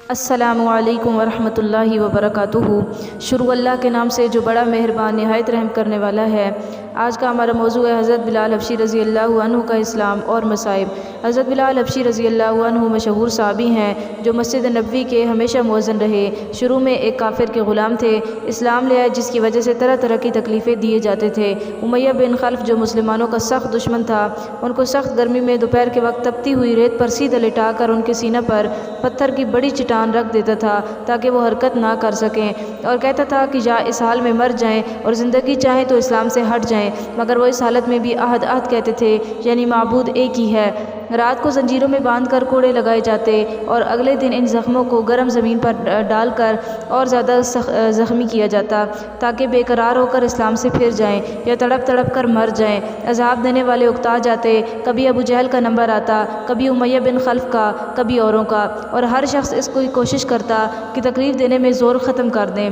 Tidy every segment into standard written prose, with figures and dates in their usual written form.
السلام علیکم ورحمۃ اللہ وبرکاتہ۔ شروع اللہ کے نام سے جو بڑا مہربان نہایت رحم کرنے والا ہے۔ آج کا ہمارا موضوع ہے حضرت بلال حبشی رضی اللہ عنہ کا اسلام اور مصائب۔ حضرت بلال حبشی رضی اللہ عنہ مشہور صحابی ہیں جو مسجد نبوی کے ہمیشہ مؤذن رہے۔ شروع میں ایک کافر کے غلام تھے، اسلام لے آئے جس کی وجہ سے طرح طرح کی تکلیفیں دیے جاتے تھے۔ امیہ بن خلف جو مسلمانوں کا سخت دشمن تھا، ان کو سخت گرمی میں دوپہر کے وقت تپتی ہوئی ریت پر سیدھا لٹا کر ان کے سینہ پر پتھر کی بڑی چٹان رکھ دیتا تھا تاکہ وہ حرکت نہ کر سکیں، اور کہتا تھا کہ یا اس حال میں مر جائیں اور زندگی چاہیں تو اسلام سے ہٹ جائیں، مگر وہ اس حالت میں بھی احد احد کہتے تھے، یعنی معبود ایک ہی ہے۔ رات کو زنجیروں میں باندھ کر کوڑے لگائے جاتے اور اگلے دن ان زخموں کو گرم زمین پر ڈال کر اور زیادہ زخمی کیا جاتا تاکہ بے قرار ہو کر اسلام سے پھر جائیں یا تڑپ تڑپ کر مر جائیں۔ عذاب دینے والے اکتا جاتے، کبھی ابو جہل کا نمبر آتا، کبھی امیہ بن خلف کا، کبھی اوروں کا، اور ہر شخص اس کو کوشش کرتا کہ تکلیف دینے میں زور ختم کر دیں۔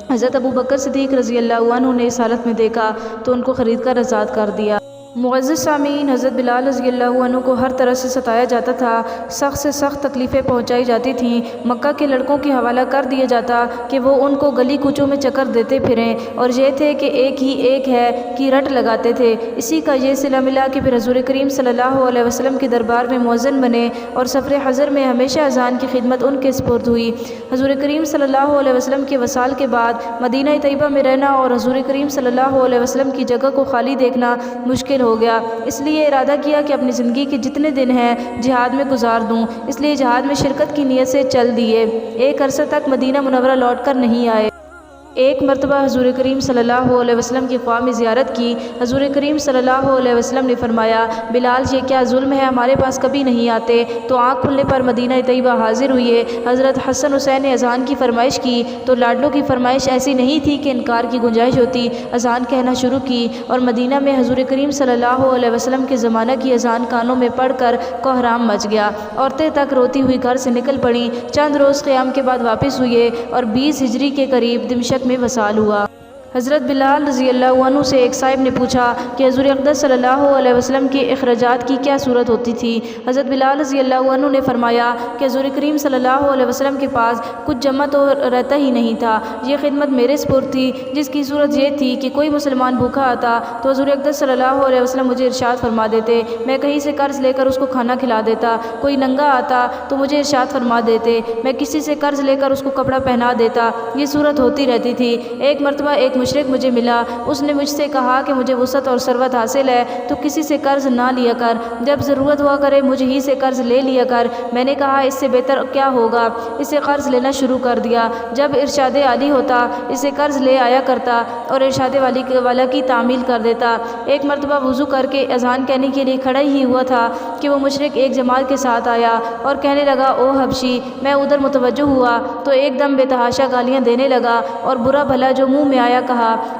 حضرت ابو بکر صدیق رضی اللہ عنہ نے اس حالت میں دیکھا تو ان کو خرید کر آزاد کر دیا۔ معزز سامعین، حضرت بلال رضی اللہ عنہ کو ہر طرح سے ستایا جاتا تھا، سخت سے سخت تکلیفیں پہنچائی جاتی تھیں۔ مکہ کے لڑکوں کے حوالہ کر دیا جاتا کہ وہ ان کو گلی کوچوں میں چکر دیتے پھریں، اور یہ تھے کہ ایک ہی ایک ہے کی رٹ لگاتے تھے۔ اسی کا یہ صلہ ملا کہ پھر حضور کریم صلی اللہ علیہ وسلم کے دربار میں مؤذن بنے اور سفر حضر میں ہمیشہ اذان کی خدمت ان کے سپرد ہوئی۔ حضور کریم صلی اللہ علیہ وسلم کے وصال کے بعد مدینہ طیبہ میں رہنا اور حضور کریم صلی اللہ علیہ وسلم کی جگہ کو خالی دیکھنا مشکل ہو گیا، اس لیے ارادہ کیا کہ اپنی زندگی کے جتنے دن ہیں جہاد میں گزار دوں، اس لیے جہاد میں شرکت کی نیت سے چل دیے۔ ایک عرصہ تک مدینہ منورہ لوٹ کر نہیں آئے۔ ایک مرتبہ حضور کریم صلی اللہ علیہ وسلم کی خواہ میں زیارت کی۔ حضور کریم صلی اللہ علیہ وسلم نے فرمایا، بلال یہ کیا ظلم ہے، ہمارے پاس کبھی نہیں آتے۔ تو آنکھ کھلنے پر مدینہ طیبہ حاضر ہوئے۔ حضرت حسن حسین نے اذان کی فرمائش کی تو لاڈلوں کی فرمائش ایسی نہیں تھی کہ انکار کی گنجائش ہوتی۔ اذان کہنا شروع کی اور مدینہ میں حضور کریم صلی اللہ علیہ وسلم کے زمانہ کی اذان کانوں میں پڑھ کر کوہرام مچ گیا۔ عورتیں تک روتی ہوئی گھر سے نکل پڑیں۔ چند روز قیام کے بعد واپس ہوئے اور 20 ہجری کے قریب دمشق میں وصال ہوا۔ حضرت بلال رضی اللہ عنہ سے ایک صاحب نے پوچھا کہ حضور اقدس صلی اللہ علیہ وسلم کے اخراجات کی کیا صورت ہوتی تھی؟ حضرت بلال رضی اللہ عنہ نے فرمایا کہ حضور کریم صلی اللہ علیہ وسلم کے پاس کچھ جمع تو رہتا ہی نہیں تھا، یہ خدمت میرے سپرد تھی، جس کی صورت یہ تھی کہ کوئی مسلمان بھوکا آتا تو حضور اقدس صلی اللہ علیہ وسلم مجھے ارشاد فرما دیتے، میں کہیں سے قرض لے کر اس کو کھانا کھلا دیتا۔ کوئی ننگا آتا تو مجھے ارشاد فرما دیتے، میں کسی سے قرض لے کر اس کو کپڑا پہنا دیتا۔ یہ صورت ہوتی رہتی تھی۔ ایک مرتبہ ایک مشرک مجھے ملا، اس نے مجھ سے کہا کہ مجھے وسعت اور ثروت حاصل ہے تو کسی سے قرض نہ لیا کر، جب ضرورت ہوا کرے مجھ ہی سے قرض لے لیا کر۔ میں نے کہا اس سے بہتر کیا ہوگا، اس سے قرض لینا شروع کر دیا۔ جب ارشاد عالی ہوتا اس سے قرض لے آیا کرتا اور ارشاد والا کی تعمیل کر دیتا۔ ایک مرتبہ وضو کر کے اذان کہنے کے لیے کھڑا ہی ہوا تھا کہ وہ مشرک ایک جماعت کے ساتھ آیا اور کہنے لگا، او حبشی۔ میں ادھر متوجہ ہوا تو ایک دم بے تحاشا گالیاں دینے لگا اور برا بھلا جو منہ میں آیا کہا،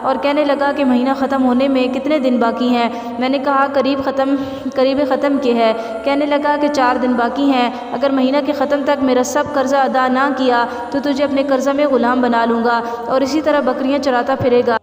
اور کہنے لگا کہ مہینہ ختم ہونے میں کتنے دن باقی ہیں؟ میں نے کہا قریب ختم کے ہے۔ کہنے لگا کہ 4 دن باقی ہیں، اگر مہینہ کے ختم تک میرا سب قرضہ ادا نہ کیا تو تجھے اپنے قرضہ میں غلام بنا لوں گا اور اسی طرح بکریاں چراتا پھرے گا۔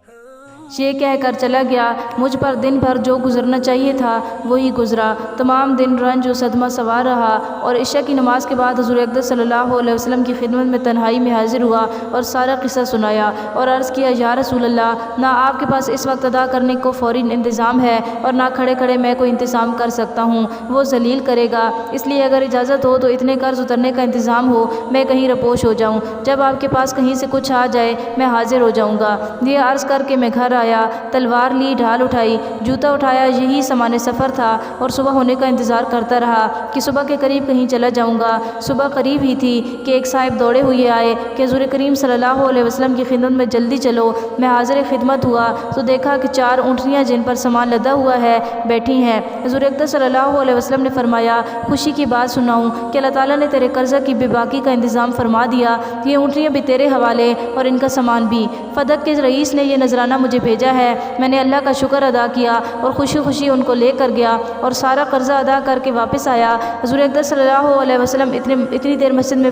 یہ کہہ کر چلا گیا۔ مجھ پر دن بھر جو گزرنا چاہیے تھا وہی گزرا۔ تمام دن رنج و صدمہ سوار رہا اور عشاء کی نماز کے بعد حضور اقدس صلی اللہ علیہ وسلم کی خدمت میں تنہائی میں حاضر ہوا اور سارا قصہ سنایا اور عرض کیا، یا رسول اللہ، نہ آپ کے پاس اس وقت ادا کرنے کو فوری انتظام ہے اور نہ کھڑے کھڑے میں کوئی انتظام کر سکتا ہوں، وہ ذلیل کرے گا، اس لیے اگر اجازت ہو تو اتنے قرض اترنے کا انتظام ہو، میں کہیں رپوش ہو جاؤں، جب آپ کے پاس کہیں سے کچھ آ جائے میں حاضر ہو جاؤں گا۔ یہ عرض کر کے میں گھر آیا، تلوار لی، ڈھال اٹھائی، جوتا اٹھایا، یہی سامان سفر تھا اور صبح ہونے کا انتظار کرتا رہا کہ صبح کے قریب کہیں چلا جاؤں گا۔ صبح قریب ہی تھی کہ ایک صاحب دوڑے ہوئے آئے کہ حضور کریم صلی اللہ علیہ وسلم کی خدمت میں جلدی چلو۔ میں حاضر خدمت ہوا تو دیکھا کہ 4 اونٹنیاں جن پر سامان لدا ہوا ہے بیٹھی ہیں۔ حضور اقدس صلی اللہ علیہ وسلم نے فرمایا، خوشی کی بات سناؤں کہ اللہ تعالیٰ نے تیرے قرضہ کی بے باکی کا انتظام فرما دیا، یہ اونٹنیاں بھی تیرے حوالے اور ان کا سامان بھی۔ فدق کے رئیس نے یہ نذرانہ مجھے بھیجا ہے، میں نے اللہ کا شکر ادا کیا اور خوشی خوشی ان کو لے کر گیا اور سارا قرضہ ادا کر کے واپس آیا۔ حضور اقدس صلی اللہ علیہ وسلم اتنی دیر مسجد میں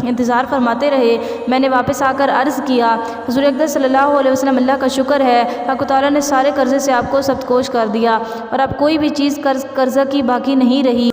انتظار فرماتے رہے۔ میں نے واپس آ کر عرض کیا، حضور اقدس صلی اللہ علیہ وسلم، اللہ کا شکر ہے، حق تعالیٰ نے سارے قرضے سے آپ کو سبت کوش کر دیا اور اب کوئی بھی چیز قرضہ کی باقی نہیں رہی۔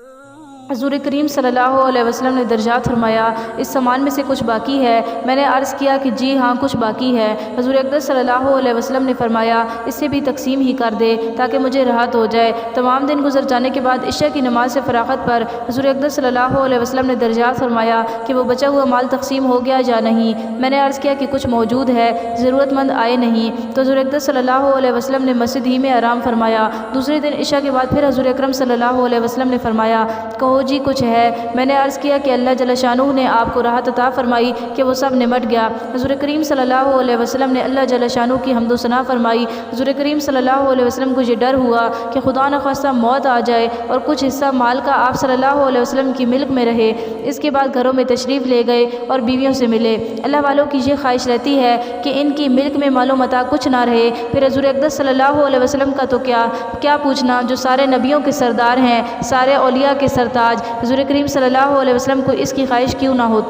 حضور کریم صلی اللہ علیہ وسلم نے درجات فرمایا اس سامان میں سے کچھ باقی ہے؟ میں نے عرض کیا کہ جی ہاں کچھ باقی ہے۔ حضور اقدس صلی اللہ علیہ وسلم نے فرمایا اسے بھی تقسیم ہی کر دے تاکہ مجھے راحت ہو جائے۔ تمام دن گزر جانے کے بعد عشاء کی نماز سے فراغت پر حضور اقدس صلی اللہ علیہ وسلم نے درجات فرمایا کہ وہ بچا ہوا مال تقسیم ہو گیا یا نہیں۔ میں نے عرض کیا کہ کچھ موجود ہے، ضرورت مند آئے نہیں، تو حضور اقدس صلی اللہ علیہ وسلم نے مسجد ہی میں آرام فرمایا۔ دوسرے دن عشاء کے بعد پھر حضور اکرم صلی اللہ علیہ وسلم نے فرمایا کہو جی کچھ ہے؟ میں نے عرض کیا کہ اللہ جل شانہ نے آپ کو راحت عطا فرمائی کہ وہ سب نمٹ گیا۔ حضور کریم صلی اللہ علیہ وسلم نے اللہ جل شانہ کی حمد و ثنا فرمائی۔ حضور کریم صلی اللہ علیہ وسلم کو یہ ڈر ہوا کہ خدا نخواستہ موت آ جائے اور کچھ حصہ مال کا آپ صلی اللہ علیہ وسلم کی ملک میں رہے۔ اس کے بعد گھروں میں تشریف لے گئے اور بیویوں سے ملے۔ اللہ والوں کی یہ خواہش رہتی ہے کہ ان کی ملک میں مال و متاع کچھ نہ رہے۔ پھر حضور اقدس صلی اللہ علیہ وسلم کا تو کیا پوچھنا جو سارے نبیوں کے سردار ہیں، سارے اولیاء کے سرتاج۔ حضور کریم صلی اللہ علیہ وسلم کو اس کی خواہش کیوں نہ ہوتی؟